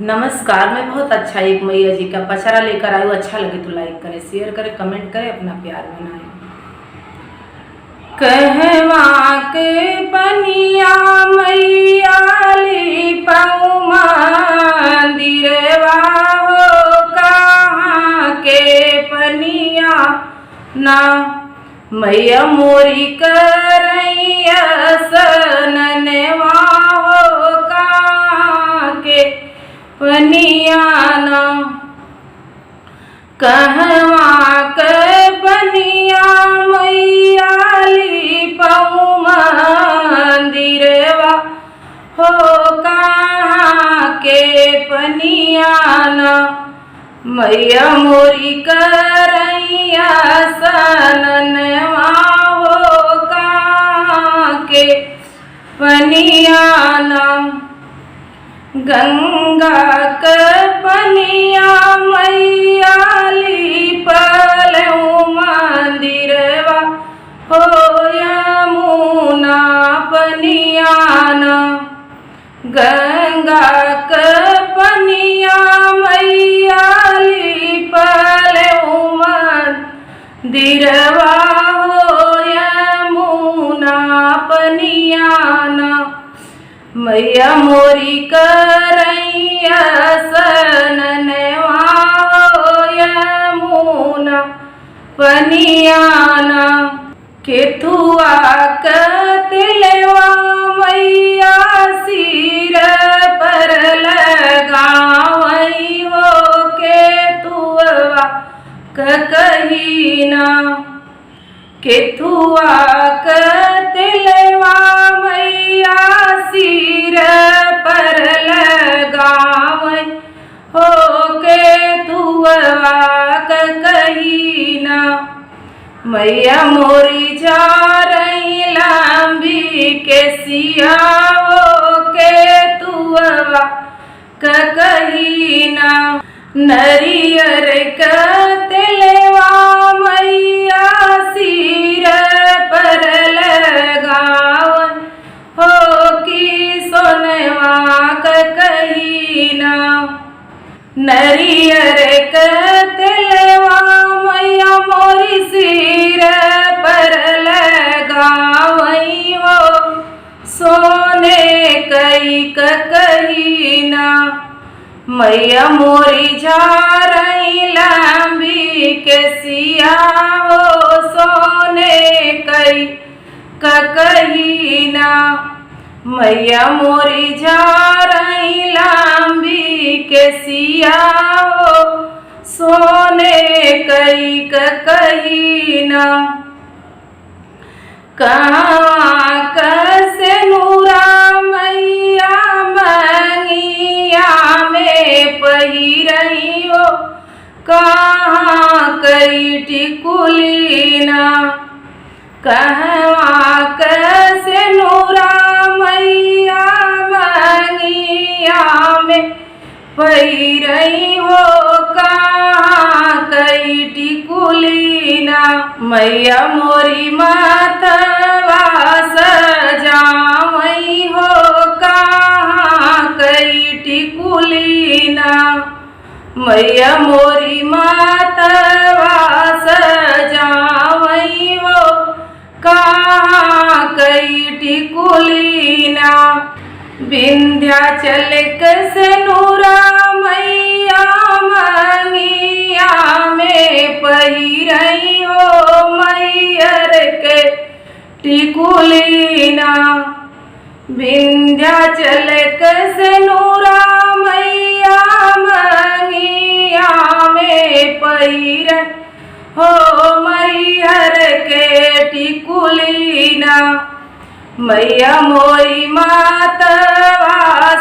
नमस्कार। मैं बहुत अच्छा एक मैया जी का पचरा लेकर आई हूँ। अच्छा लगे तो लाइक करें, शेयर करें, कमेंट करें, अपना प्यार बनाएं। कहवा के पनिया मैया ली पाऊ मंदिरवा हो, कहाँ के पनिया ना मैया मोरी करैया सननवा हो, कहाँ के पनियाना कहवा के पनिया मैया ली पाऊ मंदिरवा हो, कहाँ के पनियाना मैया मोरी करैया सननवा हो, कहाँ के पनियाना गंगा के पनिया मैया ली पलऊ मंदिरवा हो, यमुना पनियाना गंगा के पनिया मैया ली पलऊ मंदिरवा हो, यमुना पनियाना मैया मोरी करैया सननवा हो, यमुना पनियाना केथुआ कतिलवा मैया सिर पर लगावई हो, केथुआ कहीना केथुआ कतिलवा मैया सिर पर लगावई हो, केथुआ कहीना मैया मोरी जा रही लंबी के सिया हो, केथुआ कहीना नरियर कतिलवा मैया सिर पर लगावन हो, कि सोनवा कहीना नरियर कतिलवा मैया मोरी सिर पर लगावई हो, सोने कई कहीना मैया मोरी जा रही लंबी के सिया हो, सोने कई कहीना मैया मोरी जा रही लंबी के सिया हो, सोने कई कहीना कहाँ कैसे नूरा मैया मंगिया में पहिरई हो, कहाँ कई टिकुलीना कहवा कैसे नूरा मैया मंगिया में पहिरई हो, कहाँ कई टिकुलीना मैया मोरी माथवा सजावई हो, कहाँ कई टिकुलीना मैया मोरी माथवा सजावई हो, कहाँ कई टिकुलीना विंध्याचल से नूरा मैया मंगिया में पहिरई हो, मैयर के टिकुलीना विंध्याचल से नूरा मैया मंगिया में पहिरई हो, मैयर के टिकुलीना मैया मोरी मातवा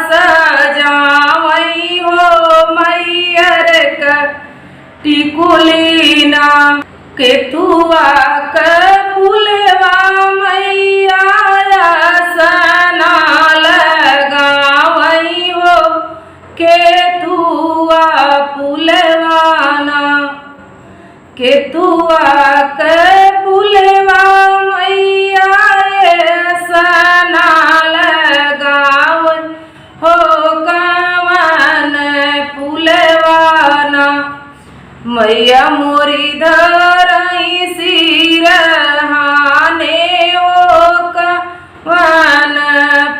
सजावई हो, मैयर का टिकुलीना केथुआ क फूलवा मैया सना लगावई हो, केथुआ फूलवाना केथुआ क फूलवा मैया सना लगावई हो, कवन मैया मोरी धरई सिरहाने ओ कवन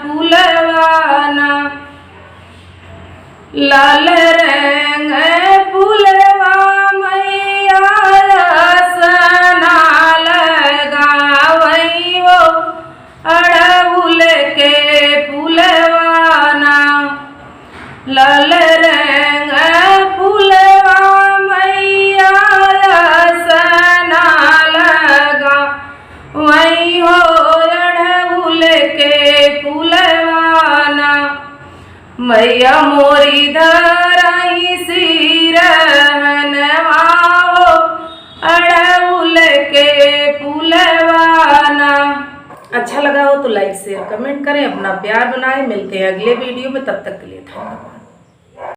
फूलवाना लाल रंग फूलवा मैया सना लगावई हो अड़हुल के फूलवाना लाल रंग फूलवा मैया सना लगावई हो अड़हुल के फूलवाना मैया मोरी धरई सिरहनवा हो अड़हुल के फूलवाना। अच्छा लगा हो तो लाइक शेयर कमेंट करें, अपना प्यार बनाएं। मिलते हैं अगले वीडियो में, तब तक के लिए धन्यवाद।